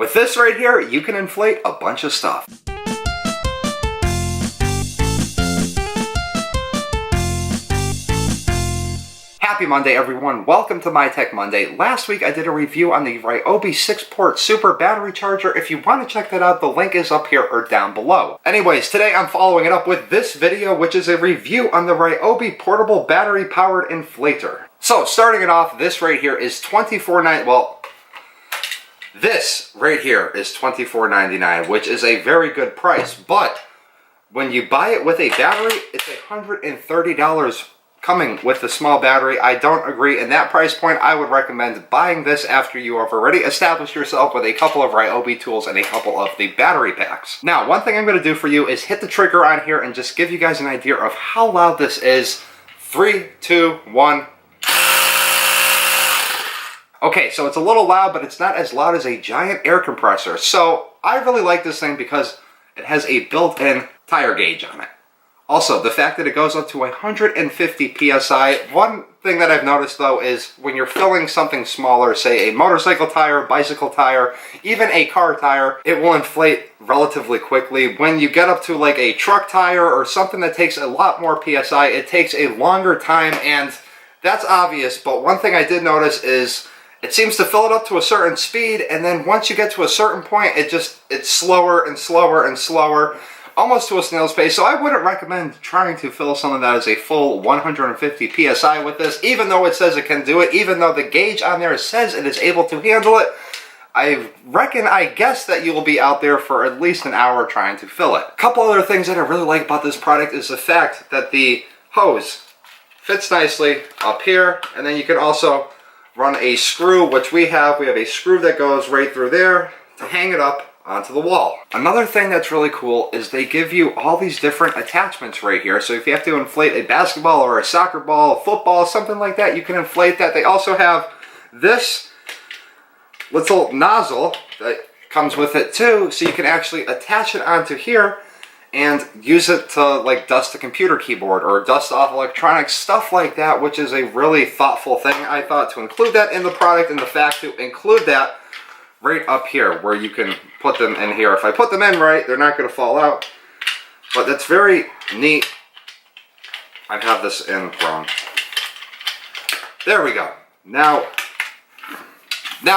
With this right here, you can inflate a bunch of stuff. Happy Monday, everyone. Welcome to My Tech Monday. Last week I did a review on the Ryobi 6-port super battery charger. If you want to check that out, the link is up here or down below. Anyways, today I'm following it up with this video, which is a review on the Ryobi portable battery powered inflator. So starting it off, this right here is $24.99. Well, this right here is $24.99, which is a very good price. But when you buy it with a battery, it's $130 coming with the small battery. I don't agree. In that price point, I would recommend buying this after you have already established yourself with a couple of Ryobi tools and a couple of the battery packs. Now, one thing I'm going to do for you is hit the trigger on here and just give you guys an idea of how loud this is. 3, 2, 1. Okay, so it's a little loud, but it's not as loud as a giant air compressor. So I really like this thing because it has a built-in tire gauge on it. Also, the fact that it goes up to 150 psi. One thing that I've noticed though is when you're filling something smaller, say a motorcycle tire, bicycle tire, even a car tire, it will inflate relatively quickly. When you get up to like a truck tire or something that takes a lot more psi, it takes a longer time, and that's obvious. But one thing I did notice is it seems to fill it up to a certain speed, and then once you get to a certain point, it's slower and slower and slower, almost to a snail's pace. So I wouldn't recommend trying to fill something that is a full 150 psi with this, even though it says it can do it, even though the gauge on there says it is able to handle it. I guess that you will be out there for at least an hour trying to fill it. A couple other things that I really like about this product is the fact that the hose fits nicely up here, and then you can also run a screw, which we have a screw that goes right through there to hang it up onto the wall. Another thing that's really cool is they give you all these different attachments right here. So if you have to inflate a basketball or a soccer ball, a football, something like that, you can inflate that. They also have this little nozzle that comes with it too, so you can actually attach it onto here and use it to like dust a computer keyboard or dust off electronics, stuff like that, which is a really thoughtful thing. I thought to include that in the product, and the fact to include that right up here where you can put them in here. If I put them in right, they're not going to fall out, but that's very neat. I have this in wrong. There we go. Now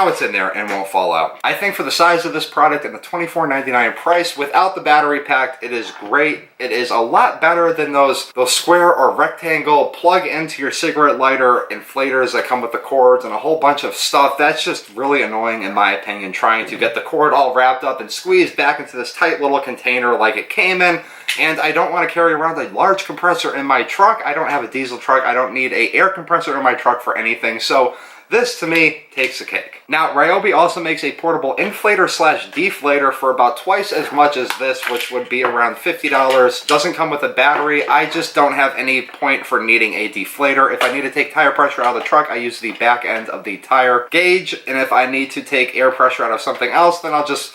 it's in there and won't fall out. I think for the size of this product and the $24.99 price, without the battery pack, it is great. It is a lot better than those square or rectangle plug into your cigarette lighter inflators that come with the cords and a whole bunch of stuff. That's just really annoying in my opinion, trying to get the cord all wrapped up and squeezed back into this tight little container like it came in. And I don't want to carry around a large compressor in my truck. I don't have a diesel truck. I don't need an air compressor in my truck for anything. So this, to me, takes the cake. Now, Ryobi also makes a portable inflator / deflator for about twice as much as this, which would be around $50. Doesn't come with a battery. I just don't have any point for needing a deflator. If I need to take tire pressure out of the truck, I use the back end of the tire gauge. And if I need to take air pressure out of something else, then I'll just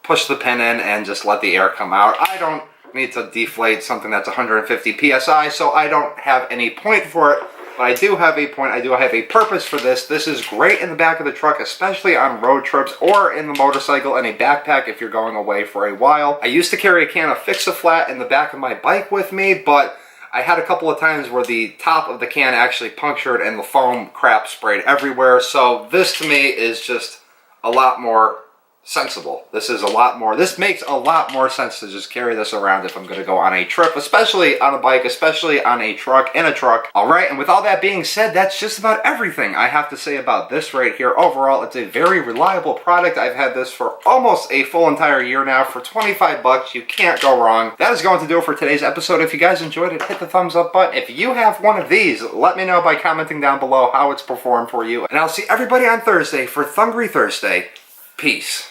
push the pin in and just let the air come out. I don't need to deflate something that's 150 psi, so I don't have any point for it. But I do have a point, I do have a purpose for this. This is great in the back of the truck, especially on road trips or in the motorcycle and a backpack if you're going away for a while. I used to carry a can of Fix-A-Flat in the back of my bike with me, but I had a couple of times where the top of the can actually punctured and the foam crap sprayed everywhere. So this to me is just a lot more sensible. This makes a lot more sense to just carry this around if I'm going to go on a trip, especially on a bike, especially on a truck, in a truck. Alright, and with all that being said, that's just about everything I have to say about this right here. Overall, it's a very reliable product. I've had this for almost a full entire year now. For 25 bucks, you can't go wrong. That is going to do it for today's episode. If you guys enjoyed it, hit the thumbs up button. If you have one of these, let me know by commenting down below how it's performed for you. And I'll see everybody on Thursday for Thungry Thursday. Peace.